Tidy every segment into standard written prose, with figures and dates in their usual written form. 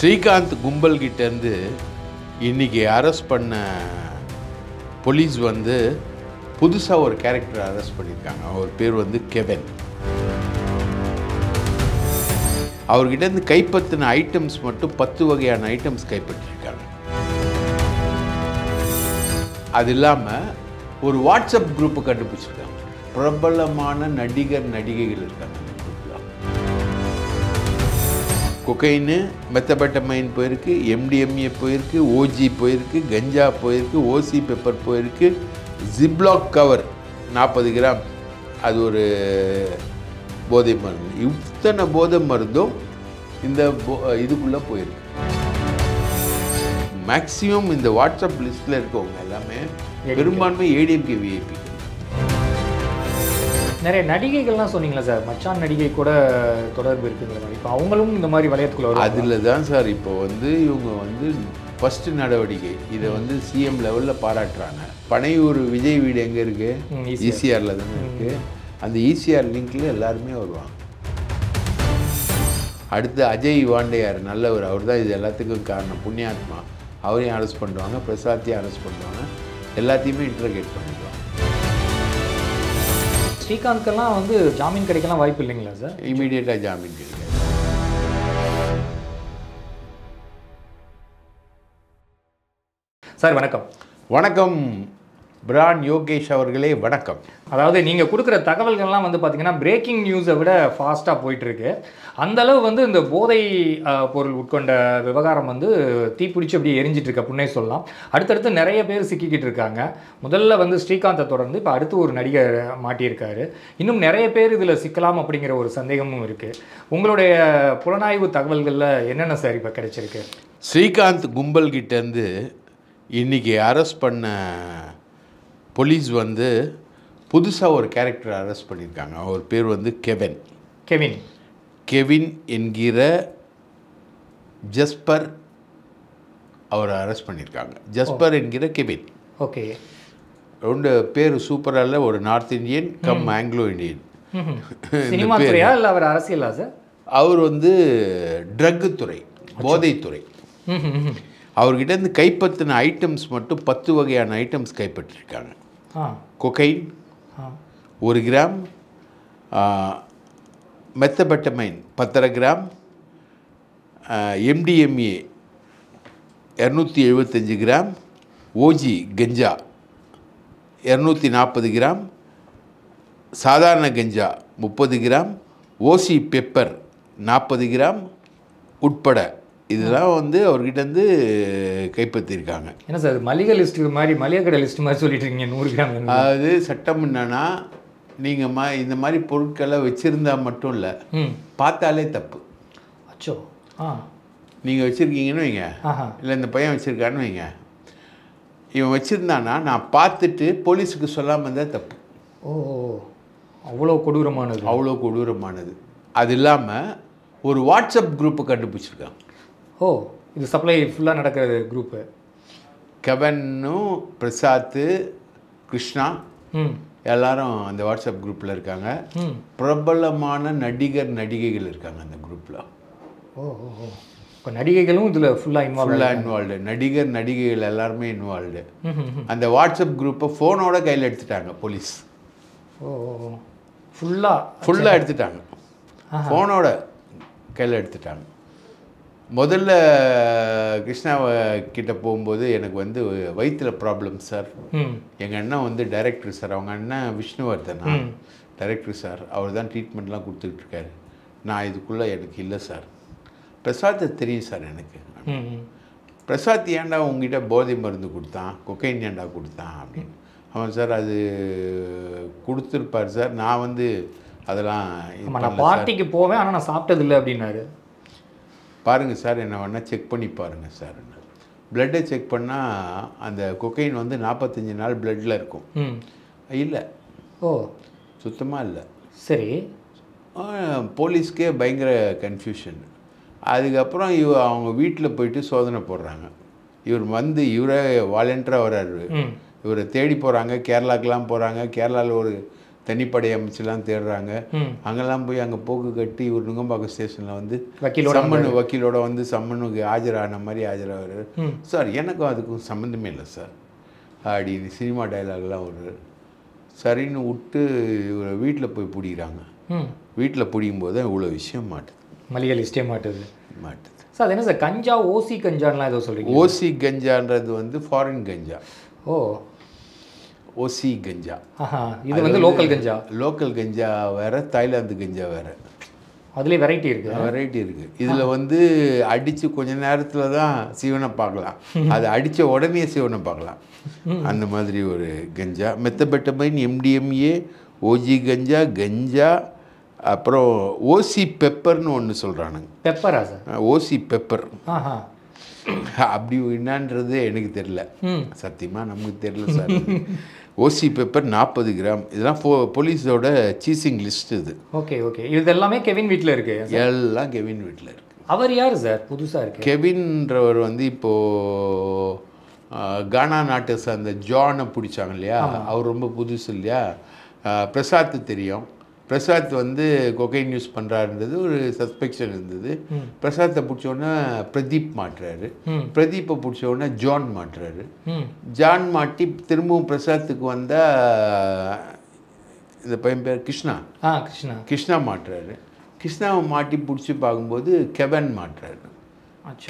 ஸ்ரீகாந்த் கும்பல் கிட்டேருந்து இன்றைக்கி அரெஸ்ட் பண்ண போலீஸ் வந்து புதுசாக ஒரு கேரக்டர் அரெஸ்ட் பண்ணியிருக்காங்க. அவர் பேர் வந்து கெவன். அவர்கிட்டேருந்து கைப்பற்றின ஐட்டம்ஸ் மட்டும் 10 வகையான ஐட்டம்ஸ் கைப்பற்றியிருக்காங்க. அது இல்லாமல் ஒரு வாட்ஸ்அப் குரூப்பை கண்டுபிடிச்சிருக்காங்க. பிரபலமான நடிகர் நடிகைகள் இருக்காங்க அந்த குரூப்பில். கொக்கைன்னு, மெத்தபெட்டமைன் போயிருக்கு, MDMA போயிருக்கு, OG போயிருக்கு, கஞ்சா போயிருக்கு, OC பெப்பர் போயிருக்கு, ஜிப்லாக் கவர் 40 கிராம், அது ஒரு போதை மருந்து. இத்தனை போதை மருந்தும் இந்த இதுக்குள்ளே போயிருக்கு. மேக்சிமம் இந்த வாட்ஸ்அப் லிஸ்ட்டில் இருக்கவங்க எல்லாமே பெரும்பான்மை ADMK VIP. நிறைய நடிகைகள்லாம் சொன்னீங்களா சார், மச்சான் நடிகை கூட தொடர்பு இருக்குங்கிற மாதிரி. இப்போ அவங்களும் இந்த மாதிரி வளையத்துக்குள்ள வரும். அதில் தான் சார் இப்போ வந்து இவங்க வந்து ஃபஸ்ட்டு நடவடிக்கை இதை வந்து CM லெவலில் பாராட்டுறாங்க. பனையூர் விஜய் வீடு எங்கே இருக்குது? ECRல தானே இருக்குது. அந்த ECR லிங்க்கில் எல்லாருமே வருவாங்க. அடுத்து அஜய் வாண்டையார், நல்லவர், அவர் தான் இது எல்லாத்துக்கும் காரணம், புண்ணியாத்மா. அவரையும் அரெஸ்ட் பண்ணுவாங்க, பிரசாத்தையும் அரெஸ்ட் பண்ணுவாங்க, எல்லாத்தையுமே இன்ட்ரோகேட் பண்ணிடுவாங்க. ஸ்ரீகாந்த்கெல்லாம் வந்து ஜாமீன் கிடைக்கலாம் வாய்ப்பு இல்லைங்களா சார்? இமீடியட்டாக ஜாமீன் கிடைக்காது. சார் வணக்கம். வணக்கம் பிரான் யோகேஷ் அவர்களே, வணக்கம். அதாவது நீங்கள் கொடுக்குற தகவல்கள்லாம் வந்து பார்த்தீங்கன்னா பிரேக்கிங் நியூஸை விட ஃபாஸ்ட்டாக போயிட்டுருக்கு. அந்தளவு வந்து இந்த போதை பொருள் உட்கொண்ட விவகாரம் வந்து தீப்பிடிச்சு அப்படியே எரிஞ்சிட்ருக்க புண்ணே சொல்லலாம். அடுத்தடுத்து நிறைய பேர் சிக்கிக்கிட்டு இருக்காங்க. முதல்ல வந்து ஸ்ரீகாந்தை தொடர்ந்து இப்போ அடுத்து ஒரு நடிகர் மாட்டியிருக்காரு. இன்னும் நிறைய பேர் இதில் சிக்கலாம் அப்படிங்கிற ஒரு சந்தேகமும் இருக்குது. உங்களுடைய புலனாய்வு தகவல்களில் என்னென்ன சார் இப்போ கிடைச்சிருக்கு? ஸ்ரீகாந்த் கும்பல் கிட்டேருந்து இன்றைக்கி அரெஸ்ட் பண்ண போலீஸ் வந்து புதுசாக ஒரு கேரக்டர் அரெஸ்ட் பண்ணியிருக்காங்க. அவர் பேர் வந்து கெவின் என்கிற ஜஸ்பர். அவரை அரெஸ்ட் பண்ணியிருக்காங்க. ஜஸ்பர் என்கிற கெவின். ஓகே. ரெண்டு பேர் சூப்பராக, ஒரு north Indian cum Anglo Indian. Cinema துறையா இல்லை அவர் அரசியலா சார்? அவர் வந்து ட்ரக்கு துறை, போதைத்துறை. அவர்கிட்டேருந்து கைப்பற்றின ஐட்டம்ஸ் மட்டும் 10 வகையான ஐட்டம்ஸ் கைப்பற்றியிருக்காங்க. Cocaine 1 gram, methamphetamine 10 gram, MDMA 275 gram, OG ganja 240 gram, சாதாரண ganja 30 gram, OC pepper 40 gram உட்பட இதெல்லாம் வந்து அவர்கிட்டருந்து கைப்பற்றியிருக்காங்க. என்ன சார் மளிகை லிஸ்ட்டு மாதிரி, மளிகை கடை லிஸ்ட்டு மாதிரி சொல்லிட்டு இருக்கீங்க? 100 கிராம். அதாவது சட்டம் என்னன்னா, நீங்கள் இந்த மாதிரி பொருட்களை வச்சுருந்தா மட்டும் இல்லை, பார்த்தாலே தப்பு. அச்சோ. நீங்கள் வச்சுருக்கீங்கன்னு வைங்க, இல்லை இந்த பையன் வச்சுருக்கான்னு வைங்க, இவன் வச்சுருந்தானா நான் பார்த்துட்டு போலீஸுக்கு சொல்லாமல் இருந்தால் தப்பு. ஓ, அவ்வளோ கொடூரமானது. அவ்வளோ கொடூரமானது. அது இல்லாமல் ஒரு வாட்ஸ்அப் குரூப்பை கண்டுபிடிச்சிருக்காங்க. ஓ, இது சப்ளை ஃபுல்லாக நடக்கிற குரூப்பு. கெவனும் பிரசாத்து, கிருஷ்ணா எல்லாரும் அந்த வாட்ஸ்அப் குரூப்பில் இருக்காங்க. பிரபலமான நடிகர் நடிகைகள் இருக்காங்க அந்த குரூப்பில். ஓ ஓ ஓ. இப்போ நடிகைகளும் இதில் ஃபுல்லாக இன்வால்வ்டு. நடிகர் நடிகைகள் எல்லாருமே இன்வால்வ்டு. அந்த வாட்ஸ்அப் குரூப்பை ஃபோனோட கையில் எடுத்துட்டாங்க போலீஸ். ஓ ஓ. ஃபுல்லாக எடுத்துட்டாங்க. ஃபோனோட கையில் எடுத்துட்டாங்க. முதல்ல கிருஷ்ணா கிட்ட போகும்போது எனக்கு வந்து வயிற்றில் ப்ராப்ளம் சார், எங்கள் அண்ணன் வந்து டைரக்டர் சார், அவங்க அண்ணன் விஷ்ணுவர்தனா டைரக்டர் சார், அவர் தான் ட்ரீட்மெண்ட்லாம் கொடுத்துட்ருக்காரு, நான் இதுக்குள்ளே எனக்கு இல்லை சார். பிரசாத் தெரியும் சார் எனக்கு. பிரசாத் ஏன்டா உங்ககிட்ட போதை மருந்து கொடுத்தான், கொக்கைன் ஏன்டா கொடுத்தான் அப்படின்னு. அவன் சார் அது கொடுத்துருப்பார் சார், நான் வந்து அதெல்லாம் நான் பார்ட்டிக்கு போவேன் ஆனால் நான் சாப்பிட்டதில்லை அப்படின்னாரு. பாருங்கள் சார், என்ன வேணால் செக் பண்ணி பாருங்கள் சார். பிளட்டை செக் பண்ணால் அந்த கொக்கைன் வந்து 45 நாள் பிளட்டில் இருக்கும். இல்லை. ஓ, சுத்தமாக இல்லை. சரி. போலீஸ்க்கே பயங்கர கன்ஃபியூஷன். அதுக்கப்புறம் அவங்க வீட்டில் போயிட்டு சோதனை போடுறாங்க. இவர் வந்து இவரே வாலண்டியராக வர்றாரு. இவரை தேடி போகிறாங்க, கேரளாக்கெலாம் போகிறாங்க. கேரளாவில் ஒரு தனிப்படை அமைச்சுலாம் தேடுறாங்க. அங்கெல்லாம் போய் அங்கே போக்கு கட்டி ஒரு நுங்கம்பாக்கம் ஸ்டேஷனில் வந்து வக்கீலோட வந்து சம்மனுக்கு ஆஜரான மாதிரி ஆஜராகிறாரு. சார் எனக்கும் அதுக்கும் சம்மந்தமே இல்லை சார் அப்படின்னு சினிமா டைலாக்லாம் ஒரு சரின்னு விட்டு வீட்டில் போய் பிடிக்கிறாங்க. வீட்டில் பிடிக்கும் போது தான் இவ்வளோ விஷயம் மாட்டுது, மளிகை லிஸ்டே மாட்டுது. சார் அது என்ன சார் கஞ்சா ஓசி கஞ்சான்லாம் ஏதோ சொல்கிறீங்க? ஓசி கஞ்சான்றது வந்து ஃபாரின் கஞ்சா. ஓ, ஓசி கஞ்சா. இது வந்து லோக்கல் கஞ்சா. லோக்கல் கஞ்சா வேறு, தாய்லாந்து கஞ்சா வேறு. அதுலேயே வெரைட்டி இருக்குது. வெரைட்டி இருக்குது. இதில் வந்து அடித்து கொஞ்ச நேரத்தில் தான் சீவனை பார்க்கலாம், அது அடித்த உடனே சீவனை பார்க்கலாம். அந்த மாதிரி ஒரு கஞ்சா. மெத்தபெட்டமைன், எம்டிஎம்ஏ, ஓஜி கஞ்சா, கஞ்சா, அப்புறம் ஓசி பெப்பர்னு ஒன்று சொல்கிறானுங்க. பெப்பரா சார்? ஓசி பெப்பர். அப்படி என்னான்றது எனக்கு தெரியல, சத்தியமாக நமக்கு தெரியல சார். ஓசி பெப்பர் 40 கிராம். இதெல்லாம் போலீஸோட சீசிங் லிஸ்ட் இது. Okay okay. இது எல்லாமே கெவின் வீட்டில் இருக்கு? எல்லாம் கெவின் வீட்டில் இருக்கு. அவர் யார் சார் புதுசாக இருக்கு? கெவின்றவர் வந்து இப்போது கானா நாட்டை சார்ந்த ஜானை பிடிச்சாங்க இல்லையா, அவர் ரொம்ப புதுசு இல்லையா. பிரசாத் தெரியும். பிரசாத் வந்து கொகைன் யூஸ் பண்ணுறாருன்றது ஒரு சஸ்பெக்ஷன் இருந்தது. பிரசாத்தை பிடிச்சோன்னா பிரதீப் மாட்டுறாரு, பிரதீப்பை பிடிச்சோன்னா ஜான் மாட்டுறாரு. ஜான் மாட்டி திரும்பவும் பிரசாத்துக்கு வந்தால் இந்த பையன் பேர் கிருஷ்ணா. கிருஷ்ணா மாட்டுறாரு. கிருஷ்ணாவை மாட்டி பிடிச்சி பார்க்கும்போது கெவன் மாட்டுறாரு.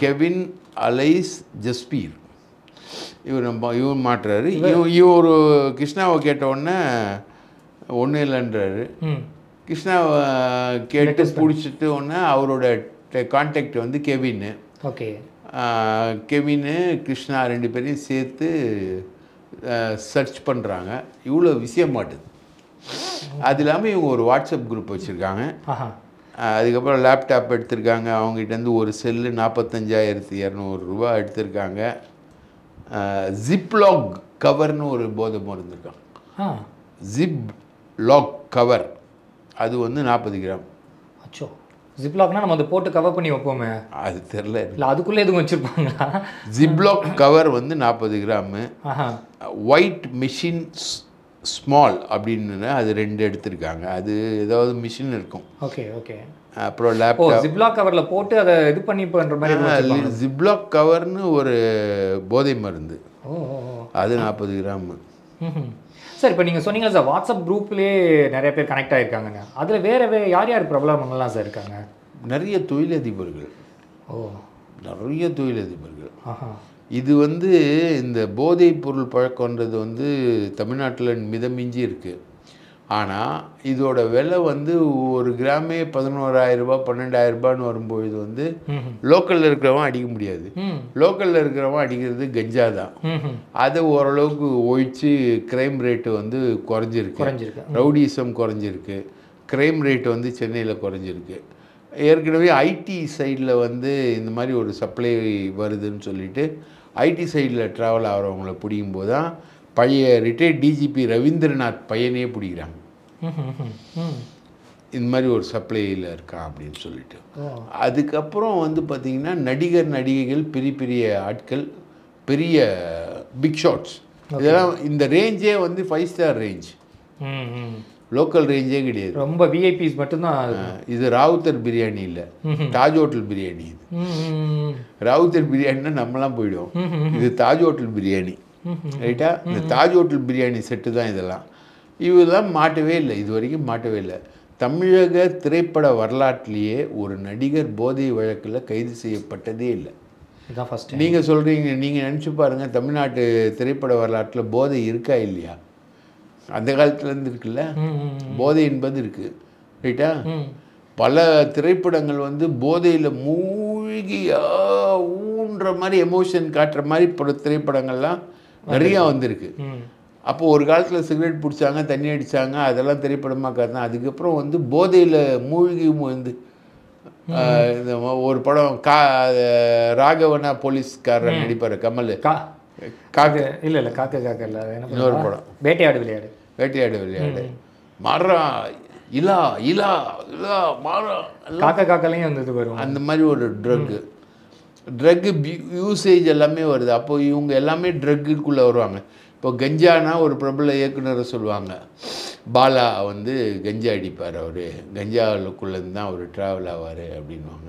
கெவின் அலைஸ் ஜஸ்பீர் இவர் மாட்டுறாரு. இவர் ஒரு கிருஷ்ணாவை கேட்டவுடனே ஒன்றும் இல்லைன்றாரு. கிருஷ்ணாவை கேட்டு பிடிச்சிட்டு ஒன்று அவரோட கான்டாக்ட் வந்து கெவின்னு. ஓகே. கெவின்னு கிருஷ்ணா 2 பேரையும் சேர்த்து சர்ச் பண்ணுறாங்க. இவ்வளோ விஷயம் மாட்டுது. அது இல்லாமல் இவங்க ஒரு வாட்ஸ்அப் குரூப் வச்சுருக்காங்க. அதுக்கப்புறம் லேப்டாப் எடுத்திருக்காங்க. அவங்ககிட்டேருந்து ஒரு செல்லு 45,200 ரூபா எடுத்திருக்காங்க. ஜிப்லாக் கவர்னு ஒரு போதை மருந்து இருக்கான். ஜிப் லாக் கவர், அது வந்து 40 கிராம். அச்சோ, ஜிப்லாக்னா நம்ம அதை போட்டு கவர் பண்ணி வைப்போமே, அது தெரில. இல்லை அதுக்குள்ளே எதுவும் வச்சுருப்பாங்களா? ஜிப்லாக் கவர் வந்து 40 கிராமு. ஒயிட் மிஷின் ஸ்மால் அப்படின்னு அது 2 எடுத்திருக்காங்க. அது ஏதாவது மிஷின் இருக்கும். Okay okay. அப்புறம் லேப்டாப் ஜிப்லாக் கவரில் போட்டு அதை இது பண்ணி பண்ணுற மாதிரி ஜிப்லாக் கவர்னு ஒரு போதை மருந்து. அது 40 கிராம். சார் இப்போ நீங்கள் சொன்னீங்களா சார் வாட்ஸ்அப் குரூப்லேயே நிறைய பேர் கனெக்ட் ஆகிருக்காங்கன்னு, அதில் வேறு யார் யார் பிரபலங்கள்லாம் சார் இருக்காங்க? நிறைய தொழிலதிபர்கள். நிறைய தொழிலதிபர்கள். இது வந்து இந்த போதைப் பொருள் பழக்கன்றது வந்து தமிழ்நாட்டில் மிதமிஞ்சி இருக்குது. ஆனால் இதோட விலை வந்து ஒரு கிராமே 11,000 ரூபா 12,000 ரூபான்னு வரும்பொழுது வந்து லோக்கலில் இருக்கிறவன் அடிக்க முடியாது. லோக்கலில் இருக்கிறவன் அடிக்கிறது கஞ்சா தான். அதை ஓரளவுக்கு ஒழிச்சு கிரைம் ரேட்டு வந்து குறைஞ்சிருக்கு. ரவுடிசம் குறைஞ்சிருக்கு. கிரைம் ரேட்டு வந்து சென்னையில் குறைஞ்சிருக்கு. ஏற்கனவே ஐடி சைடில் வந்து இந்த மாதிரி ஒரு சப்ளை வருதுன்னு சொல்லிட்டு ஐடி சைடில் ட்ராவல் ஆகிறவங்கள பிடிக்கும்போது தான் பழைய ரிட்டையர்ட் டிஜிபி ரவீந்திரநாத் பையனே பிடிக்கிறாங்க. இந்த மாதிரி ஒரு சப்ளையில் இருக்கான் அப்படின்னு சொல்லிட்டு. அதுக்கப்புறம் வந்து பார்த்திங்கன்னா நடிகைகள், பெரிய பெரிய ஆட்கள், பெரிய பிக் ஷாட்ஸ், இதெல்லாம் இந்த ரேஞ்சே வந்து 5 ஸ்டார் ரேஞ்ச். லோக்கல் ரேஞ்சே கிடையாது. ரொம்ப விஐபிஸ் மட்டும்தான். இது ராவுத்தர் பிரியாணி இல்லை, தாஜ் ஹோட்டல் பிரியாணி. இது ராவுத்தர் பிரியாணின்னா நம்மலாம் போயிடுவோம். இது தாஜ் ஹோட்டல் பிரியாணி, ரைட்டா? இந்த தாஜ் ஹோட்டல் பிரியாணி செட்டு தான் இதெல்லாம். இதெல்லாம் மாட்டவே இல்லை, இது வரைக்கும் மாட்டவே இல்லை. தமிழக திரைப்பட வரலாற்றிலேயே ஒரு நடிகர் போதை வழக்கில் கைது செய்யப்பட்டதே இல்லை. நீங்கள் சொல்கிறீங்க, நீங்கள் நினச்சி பாருங்கள், தமிழ்நாட்டு திரைப்பட வரலாற்றில் போதை இருக்கா இல்லையா? அந்த காலத்துலேருந்து இருக்குல்ல, போதை என்பது இருக்குது, ரைட்டா? பல திரைப்படங்கள் வந்து போதையில் மூழ்கி ஊன்ற மாதிரி எமோஷன் காட்டுற மாதிரி பல திரைப்படங்கள்லாம் நிறையா வந்திருக்கு. அப்போது ஒரு காலத்தில் சிகரெட் பிடிச்சாங்க, தண்ணி அடித்தாங்க, அதெல்லாம் திரைப்படமாக காட்டினா. அதுக்கப்புறம் வந்து போதையில் மூழ்கி வந்து இந்த ஒரு படம் ராகவனா போலீஸ்காரர் நடிப்பார் கமல். காக்க இல்லை காக்க இல்லை, இன்னொரு படம் வேட்டையாடு விளையாடு மரம் இலா இலா இலா மரம் காக்கலையும் வந்து வரும். அந்த மாதிரி ஒரு ட்ரக்கு யூசேஜ் எல்லாமே வருது. அப்போது இவங்க எல்லாமே ட்ரக்குக்குள்ளே வருவாங்க. இப்போ கஞ்சானா ஒரு பிரபல இயக்குனரை சொல்லுவாங்க, பாலா வந்து கஞ்சா அடிப்பார், அவர் கஞ்சாவுக்குள்ளேருந்து தான் அவர் ட்ராவல் ஆவார் அப்படின்வாங்க.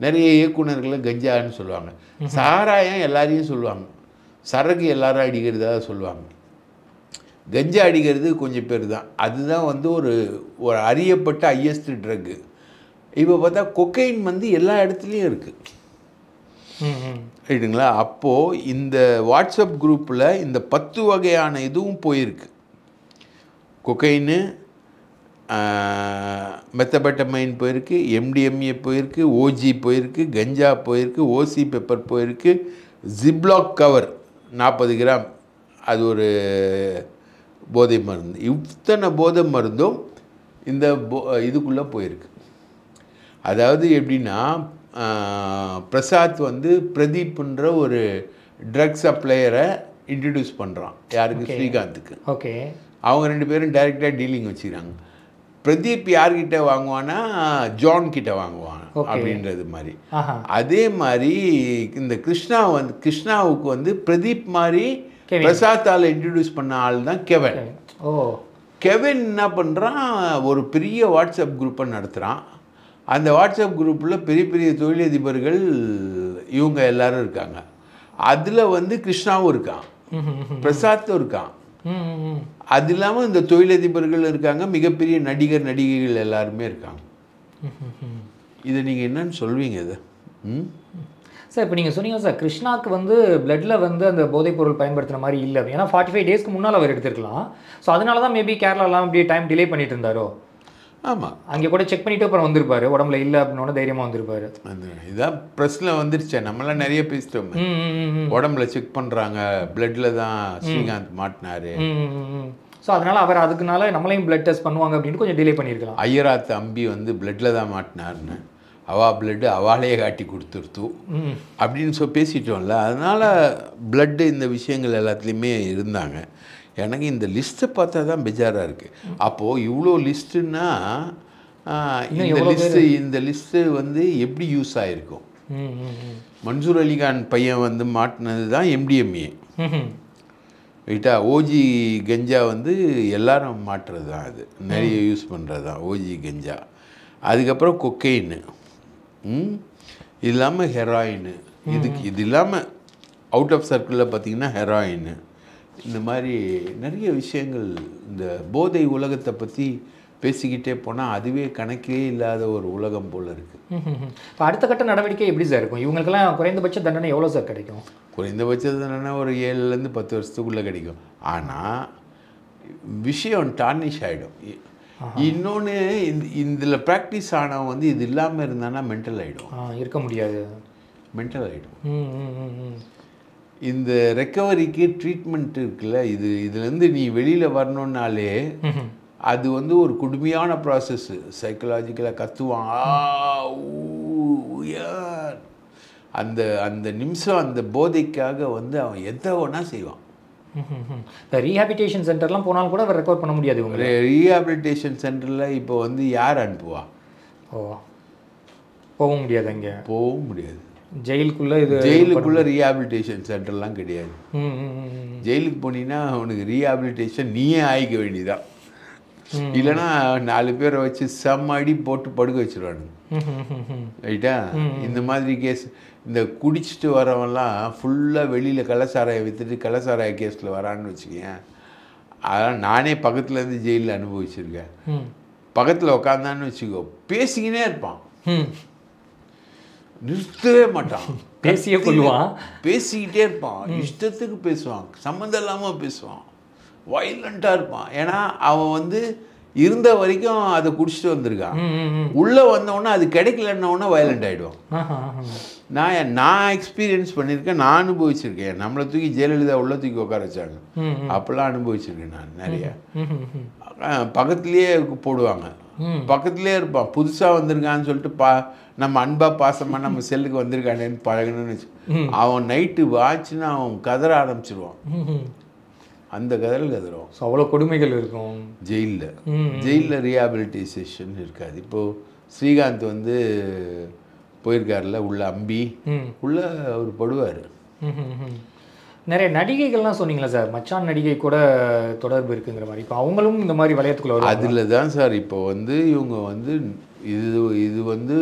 நிறைய இயக்குனர்களை கஞ்சான்னு சொல்லுவாங்க. சாராயம் எல்லாரையும் சொல்லுவாங்க, சரக்கு எல்லாரும் அடிக்கிறதா சொல்லுவாங்க. கஞ்சா அடிக்கிறது கொஞ்சம் பேர் தான். அதுதான் வந்து ஒரு ஒரு அறியப்பட்ட ஹையஸ்ட் ட்ரக்கு. இப்போ பார்த்தா கொக்கைன் வந்து எல்லா இடத்துலையும் இருக்குது, ரைட்டுங்களா? அப்போது இந்த வாட்ஸ்அப் குரூப்பில் இந்த 10 வகையான இதுவும் போயிருக்கு. கொக்கைனு, மெத்தபெட்டமைன் போயிருக்கு, எம்டிஎம்ஏ போயிருக்கு, ஓஜி போயிருக்கு, கஞ்சா போயிருக்கு, ஓசி பெப்பர் போயிருக்கு, ஜிப்லாக் கவர் 40 கிராம், அது ஒரு போதை மருந்து. இத்தனை போதை மருந்தும் இந்த இதுக்குள்ளே போயிருக்கு. அதாவது எப்படின்னா, பிரசாத் வந்து பிரதீப்ன்ற ஒரு ட்ரக் சப்ளையரை இன்ட்ரடியூஸ் பண்ணுறான். யாருக்கு? ஸ்ரீகாந்துக்கு. ஓகே. அவங்க 2 பேரும் டைரெக்டாக டீலிங் வச்சுக்கிறாங்க. பிரதீப் யார்கிட்ட வாங்குவான்னா ஜான் கிட்ட வாங்குவான் அப்படின்றது மாதிரி. அதே மாதிரி இந்த கிருஷ்ணாவுக்கு வந்து பிரதீப் மாதிரி பிரசாத்தால் இன்ட்ரடியூஸ் பண்ண ஆள் தான் கெவன். கெவன் என்ன பண்ணுறான், ஒரு பெரிய வாட்ஸ்அப் குரூப்பை நடத்துகிறான். அந்த வாட்ஸ்அப் குரூப்பில் பெரிய பெரிய தொழிலதிபர்கள் இவங்க எல்லாரும் இருக்காங்க. அதில் வந்து கிருஷ்ணாவும் இருக்கான், பிரசாத்தும் இருக்கான். அது இல்லாமல் இந்த தொழிலதிபர்கள் இருக்காங்க, மிகப்பெரிய நடிகைகள் எல்லாருமே இருக்காங்க. இதை நீங்கள் என்னன்னு சொல்வீங்க? இது சார் இப்போ நீங்கள் சொன்னீங்க சார், கிருஷ்ணாவுக்கு வந்து பிளட்டில் வந்து அந்த போதைப்பொருள் பயன்படுத்துகிற மாதிரி இல்லை, ஏன்னா 45 டேஸ்க்கு முன்னால் அவர் எடுத்துருக்கலாம். ஸோ அதனால தான் மேபி கேரளாலாம் அப்படியே டைம் டிலே பண்ணிட்டு இருந்தாரோ? ஆமாம், அங்கே கூட செக் பண்ணிவிட்டு அப்புறம் வந்திருப்பாரு, உடம்புல இல்லை அப்படின்னோட தைரியமாக வந்திருப்பாரு. இதான் ப்ரெஸ்ஸில் வந்துருச்சேன், நம்மளாம் நிறைய பேசிட்டோம். உடம்புல செக் பண்ணுறாங்க, பிளட்டில் தான் ஸ்ரீகாந்த் மாட்டினாரு. ஸோ அதனால் அவர் அதுக்குனால நம்மளையும் பிளட் டெஸ்ட் பண்ணுவாங்க அப்படின்னு கொஞ்சம் டிலே பண்ணியிருக்கலாம். ஐயராத்து அம்பி வந்து பிளட்டில் தான் மாட்டினாருன்னு, அவா பிளட்டு அவாலேயே காட்டி கொடுத்துருத்து அப்படின்னு பேசிட்டோம்ல. அதனால் பிளட்டு இந்த விஷயங்கள் எல்லாத்துலேயுமே இருந்தாங்க. எனக்கு இந்த லிஸ்ட்டை பார்த்தா தான் பெஜாராக இருக்குது. அப்போது இவ்வளோ லிஸ்ட்டுன்னா இந்த லிஸ்ட்டு வந்து எப்படி யூஸ் ஆகிருக்கும்? மன்சூர் அலிகான் பையன் வந்து மாட்டினது தான் எம்டிஎம்ஏ, ரைட்டா? ஓஜி கஞ்சா வந்து எல்லாரும் மாட்டுறது தான், அது நிறைய யூஸ் பண்ணுறது தான் ஓஜி கஞ்சா. அதுக்கப்புறம் கொக்கைன்னு, இது இல்லாமல் ஹெராயின்னு, இது இல்லாமல் அவுட் ஆஃப் சர்க்கிளில் பார்த்திங்கன்னா ஹெராயின்னு, இந்த மாதிரி நிறைய விஷயங்கள். இந்த போதை உலகத்தை பற்றி பேசிக்கிட்டே போனால் அதுவே கணக்கே இல்லாத ஒரு உலகம் போல் இருக்குது. இப்போ அடுத்த கட்ட நடவடிக்கை எப்படி சார் இருக்கும்? இவங்களுக்கெல்லாம் குறைந்தபட்ச தண்டனை எவ்வளோ சார் கிடைக்கும்? குறைந்தபட்ச தண்டனை ஒரு 7லேருந்து 10 வருஷத்துக்குள்ளே கிடைக்கும். ஆனால் விஷயம் டார்னிஷ் ஆகிடும். இன்னொன்று, இதில் ப்ராக்டிஸ் ஆனவன் வந்து இது இல்லாமல் இருந்தானா மென்டல் ஆகிடும், இருக்க முடியாது, மென்டல் ஆகிடும். இந்த ரெக்கவரிக்கு ட்ரீட்மெண்ட் இருக்குல்ல, இதுலேருந்து நீ வெளியில் வரணுன்னாலே அது வந்து ஒரு கொடுமையான ப்ராசஸ்ஸு. சைக்கலாஜிக்கலாக கத்துவான், அந்த அந்த நிமிஷம் அந்த போதைக்காக வந்து அவன் எதை வேணா செய்வான். இப்போ ரீஹாபிலிட்டேஷன் சென்டர்லாம் போனாலும் கூட ரெக்கவர் பண்ண முடியாது. உங்களை ரீஹாபிலிட்டேஷன் சென்டரில் இப்போ வந்து யார் அனுப்புவா? போகவும் முடியாது, அங்கே போகவும் முடியாது. ஜெயிலுக்குள்ளே ரீஹாபிலிட்டேஷன் சென்டர்லாம் கிடையாது. ஜெயிலுக்கு போனீங்கன்னா அவனுக்கு ரீஹாபிலிட்டேஷன் நீயே ஆகிக்க வேண்டியதான். இல்லைன்னா 4 பேரை வச்சு அடி போட்டு படுக்க வச்சிருவானுங்க, ரைட்டா? இந்த மாதிரி கேஸ், இந்த குடிச்சிட்டு வரவன்லாம் ஃபுல்லாக வெளியில் கள்ளசாராயை விற்றுட்டு கள்ளசாராய கேஸில் வரான்னு வச்சுக்கேன். அதெல்லாம் நானே பக்கத்துலேருந்து ஜெயிலில் அனுபவிச்சிருக்கேன். பக்கத்தில் உட்காந்தான்னு வச்சுக்கோ, பேசிக்கினே இருப்பான், நிறுத்தவே மாட்டான், பேசிக்கிட்டே இருப்பான், இஷ்டத்துக்கு பேசுவான், சம்மந்தம் இல்லாமல் பேசுவான், வயலண்ட்டாக இருப்பான். ஏன்னா அவன் வந்து இருந்த வரைக்கும் அதை குடிச்சிட்டு வந்திருக்கான். உள்ளே வந்தவொடனே அது கிடைக்கலன்னொன்னே வயலண்ட் ஆகிடுவான். நான் எக்ஸ்பீரியன்ஸ் பண்ணியிருக்கேன், நான் அனுபவிச்சிருக்கேன். நம்மளை தூக்கி ஜெயலலிதா உள்ள தூக்கி உட்கார வச்சாங்க, அப்போல்லாம் அனுபவிச்சிருக்கேன் நான் நிறையா. பக்கத்துலேயே போடுவாங்க, பக்கத்துலேயே இருப்பான். புதுசாக வந்திருக்கான்னு சொல்லிட்டு நம்ம அன்பாக பாசமாக நம்ம செல்லுக்கு வந்திருக்கானேன்னு பழகணும்னு வச்சு அவன் நைட்டு வாட்சுன்னு அவன் கதற ஆரம்பிச்சிருவான். அந்த கதறும். ஸோ அவ்வளோ கொடுமைகள் இருக்கும் ஜெயிலில் ரீஹாபிலிட்டேஷன் இருக்காது. இப்போது ஸ்ரீகாந்த் வந்து போயிருக்காருல உள்ள அம்பி, உள்ள அவர் படுவார். நிறைய நடிகைகள்லாம் சொன்னீங்களா சார், மச்சான் நடிகை கூட தொடர்பு இருக்குங்கிற மாதிரி. இப்போ அவங்களும் இந்த மாதிரி வளையத்துக்குள்ள வரும். அதில் தான் சார் இப்போ வந்து இவங்க வந்து இது வந்து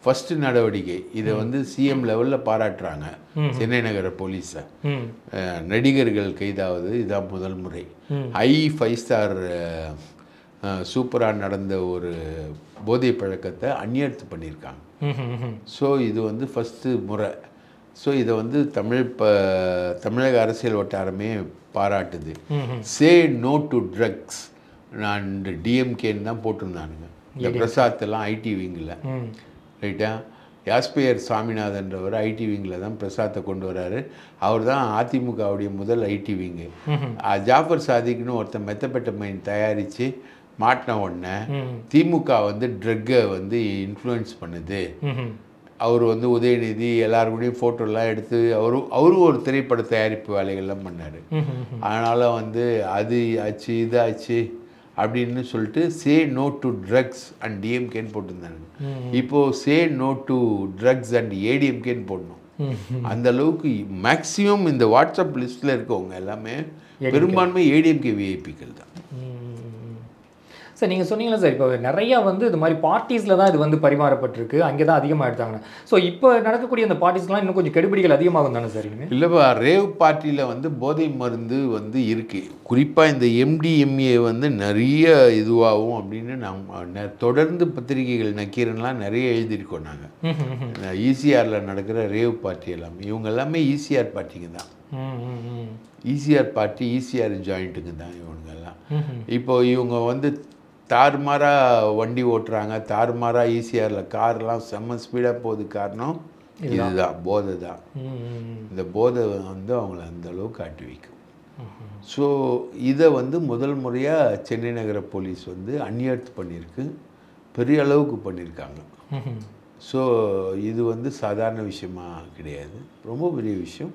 ஃபஸ்ட்டு நடவடிக்கை. இதை வந்து சிஎம் லெவலில் பாராட்டுறாங்க சென்னை நகர போலீஸை. நடிகர்கள் கைதாவது இதான் முதல் முறை. 5 ஸ்டார் சூப்பராக நடந்த ஒரு போதை பழக்கத்தை அந்நியர்த்து பண்ணியிருக்காங்க. ஸோ இது வந்து ஃபஸ்ட்டு முறை. ஸோ இதை வந்து தமிழக அரசியல் வட்டாரமே பாராட்டுது. Say no to drugs. நான் டிஎம்கேன்னு தான் போட்டிருந்தானுங்க. இந்த பிரசாத் எல்லாம் ஐடி விங்கில், ரைட்டா? யாஸ்பேயர் சாமிநாதன்றவர் ஐடி விங்கில் தான் பிரசாத்தை கொண்டு வராரு. அவர் தான் அதிமுகவுடைய முதல் ஐடி விங்கு. ஜாஃபர் சாதிக்னு ஒருத்தர் மெத்தபெட்டமைன் தயாரித்து மாட்டின உடனே திமுக வந்து ட்ரக்கை வந்து இன்ஃப்ளூயன்ஸ் பண்ணுது. அவர் வந்து உதயநிதி எல்லாருக்கூடையும் ஃபோட்டோலாம் எடுத்து அவரும் ஒரு திரைப்பட தயாரிப்பு வேலைகள்லாம் பண்ணார். அதனால் வந்து அது ஆச்சு இது ஆச்சு அப்படின்னு சொல்லிட்டு say no to drugs and டிஎம்கேன்னு போட்டிருந்தாங்க. இப்போது say no to drugs and ஏடிஎம்கேன்னு போடணும். அந்த அளவுக்கு மேக்ஸிமம் இந்த வாட்ஸ்அப் லிஸ்ட்டில் இருக்கவங்க எல்லாமே பெரும்பான்மை ஏடிஎம்கே விஐபிக்கள் தான். சார் நீங்கள் சொன்னீங்களா சார், இப்போ நிறையா வந்து இது மாதிரி பார்ட்டிஸில் தான் இது வந்து பரிமாறப்பட்டிருக்கு, அங்கே தான் அதிகமாக எடுத்தாங்க. ஸோ இப்போ நடக்கக்கூடிய அந்த பார்ட்டிஸ்லாம் இன்னும் கொஞ்சம் கெடுபிடிகள் அதிகமாகும் தானே சார்? இல்லைப்பா, ரேவ் பார்ட்டியில் வந்து போதை மருந்து வந்து இருக்குது. குறிப்பாக இந்த எம்டிஎம்ஏ வந்து நிறைய இதுவாகும் அப்படின்னு நாங்கள் தொடர்ந்து பத்திரிகைகள் நக்கீரன்லாம் நிறைய எழுதியிருக்கோம். நாங்கள் ஈசிஆரில் நடக்கிற ரேவ் பார்ட்டி எல்லாமே இவங்க எல்லாமே ஈசிஆர் பார்ட்டிங்க தான். ஈசிஆர் பார்ட்டி ஈசிஆர் ஜாயிண்ட்டுக்கு தான் இவங்கெல்லாம். இப்போ இவங்க வந்து தாறுமாறாக வண்டி ஓட்டுறாங்க, தாறுமாறாக ஈசிஆரில் கார்லாம் செம்ம ஸ்பீடாக போகுது. காரணம் இதுதான், போதை தான். இந்த போதை வந்து அவங்கள அந்த அளவுக்கு காட்டி வைக்கும். ஸோ இதை வந்து முதல் முறையாக சென்னை நகர போலீஸ் வந்து அந்நியர்த்து பண்ணியிருக்கு, பெரிய அளவுக்கு பண்ணியிருக்காங்க. ஸோ இது வந்து சாதாரண விஷயமா கிடையாது, ரொம்ப பெரிய விஷயம்.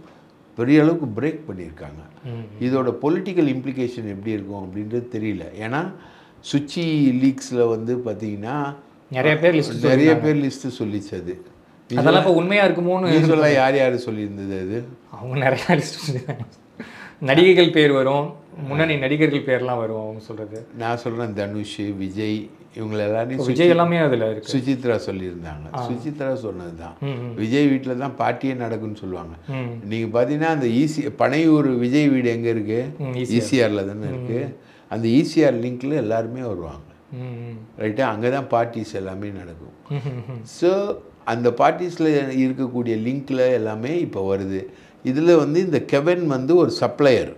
பெரிய அளவுக்கு பிரேக் பண்ணியிருக்காங்க. இதோட பொலிட்டிக்கல் இம்ப்ளிகேஷன் எப்படி இருக்கும் அப்படின்றது தெரியல. ஏன்னா சுச்சி லீக்ஸில் வந்து பார்த்தீங்கன்னா நிறைய பேர் லிஸ்ட்டு சொல்லிச்சு. அது அதெல்லாம் இப்போ உண்மையாக இருக்குமோன்னு சொல்ல யார் யார் சொல்லியிருந்தது? அது அவங்க நிறையா லிஸ்ட் நடிகைகள் பேர் வரும், முன்னணி நடிகர்கள் பேர்லாம் வரும் அவங்க சொல்கிறது. நான் சொல்கிறேன் தனுஷ், விஜய், இவங்க எல்லாரையும் விஜய் எல்லாமே அதில் இருக்கு. சுசித்ரா சொல்லியிருந்தாங்க. சுசித்ரா சொன்னது தான் விஜய் வீட்டில் தான் பார்ட்டியே நடக்குன்னு சொல்லுவாங்க. நீங்கள் பார்த்தீங்கன்னா அந்த பனையூர் விஜய் வீடு எங்கே இருக்குது? ஈசிஆரில் தானே இருக்குது. அந்த ஈசிஆர் லிங்க்கில் எல்லாருமே வருவாங்க, ரைட்டா? அங்கே தான் பார்ட்டிஸ் எல்லாமே நடக்கும். ஸோ அந்த பார்ட்டிஸில் இருக்கக்கூடிய லிங்க்கில் எல்லாமே இப்போ வருது. இதில் வந்து இந்த கெவன் வந்து ஒரு சப்ளையர்,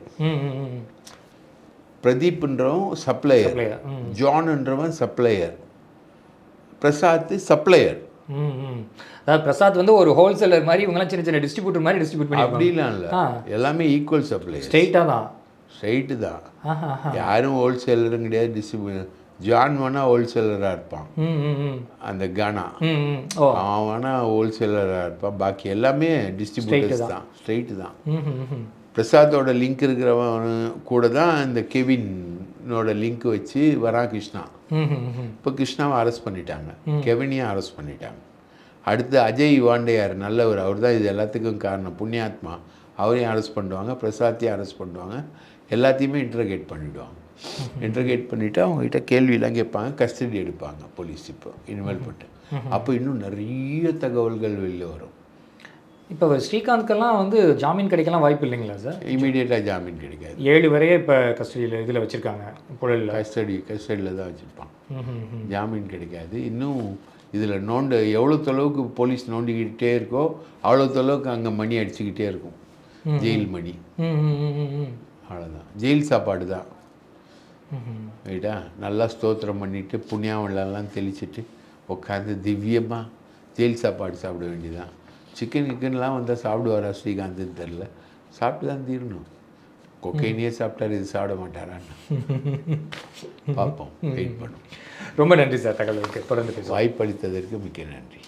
பிரதீப்ன்றவன் சப்ளையர், ஜான்ன்றவன் சப்ளையர், பிரசாத் சப்ளையர். அதாவது பிரசாத் வந்து ஒரு ஹோல்சேலர் மாதிரி, இவங்கெல்லாம் சின்ன சின்ன டிஸ்ட்ரிபியூட்டர் மாதிரி டிஸ்ட்ரிபியூட் பண்ணி. அப்படிலாம் இல்லை, எல்லாமே ஈக்குவல் சப்ளையர். ஸ்ட்ரெயிட்டாக தான், ஸ்ட்ரெயிட்டு தான். யாரும் ஹோல்சேலரும் கிடையாது, டிஸ்ட்ரிபியூட்டர். ஜான் வேணா ஹோல்சேலராக இருப்பான், அந்த கானா அவன் வேணா ஹோல்சேலராக இருப்பான். பாக்கி எல்லாமே டிஸ்ட்ரிபியூட்டர்ஸ் தான், ஸ்ட்ரெயிட்டு தான். பிரசாத்தோட லிங்க் இருக்கிறவன் கூட தான் இந்த கெவினோட லிங்க் வச்சு வரான் கிருஷ்ணா. இப்போ கிருஷ்ணாவை அரெஸ்ட் பண்ணிட்டாங்க, கெவினையும் அரெஸ்ட் பண்ணிட்டாங்க. அடுத்து அஜய் வாண்டையார் நல்லவர், அவர் தான் இது எல்லாத்துக்கும் காரணம், புண்ணியாத்மா. அவரையும் அரெஸ்ட் பண்ணுவாங்க, பிரசாத்தையும் அரெஸ்ட் பண்ணுவாங்க, எல்லாத்தையுமே இன்டர்கேட் பண்ணிவிடுவாங்க. இன்டர்கேட் பண்ணிவிட்டு அவங்ககிட்ட கேள்வியெல்லாம் கேட்பாங்க, கஸ்டடி எடுப்பாங்க போலீஸ். இப்போ இனிமேல் போட்டு அப்போ இன்னும் நிறைய தகவல்கள் வெளில வரும். இப்போ ஸ்ரீகாந்த்கெல்லாம் வந்து ஜாமீன் கிடைக்கலாம் வாய்ப்பு இல்லைங்களா சார்? இமீடியட்டாக ஜாமீன் கிடைக்காது. 7 வரையே இப்போ கஸ்டடியில் இதில் வச்சுருக்காங்க, புழலில் கஸ்டடியில் தான் வச்சுருப்பான். ஜாமீன் கிடைக்காது. இன்னும் இதில் எவ்வளோ தொலைவுக்கு போலீஸ் நோண்டிக்கிட்டே இருக்கோ அவ்வளோ தொலைவுக்கு அங்கே மணி அடிச்சுக்கிட்டே இருக்கும், ஜெயில் மணி. அவ்வளோதான், ஜெயில் சாப்பாடு தான், ரைட்டா? நல்லா ஸ்தோத்திரம் பண்ணிவிட்டு புண்ணியாவெல்லாம் தெளிச்சுட்டு உட்காந்து திவ்யமாக ஜெயில் சாப்பாடு சாப்பிட வேண்டியதான். சிக்கன்லாம் வந்தால் சாப்பிடுவாரா ஸ்ரீகாந்த்னு தெரில, சாப்பிட்டு தான் தீரணும். கொக்கைனே சாப்பிட்டாரு, இது சாப்பிட மாட்டாரான்னு பார்ப்போம், வெயிட் பண்ணும். ரொம்ப நன்றி சார் தகவலுக்கு, தொடர்ந்து வாய்ப்பளித்ததற்கு மிக்க நன்றி.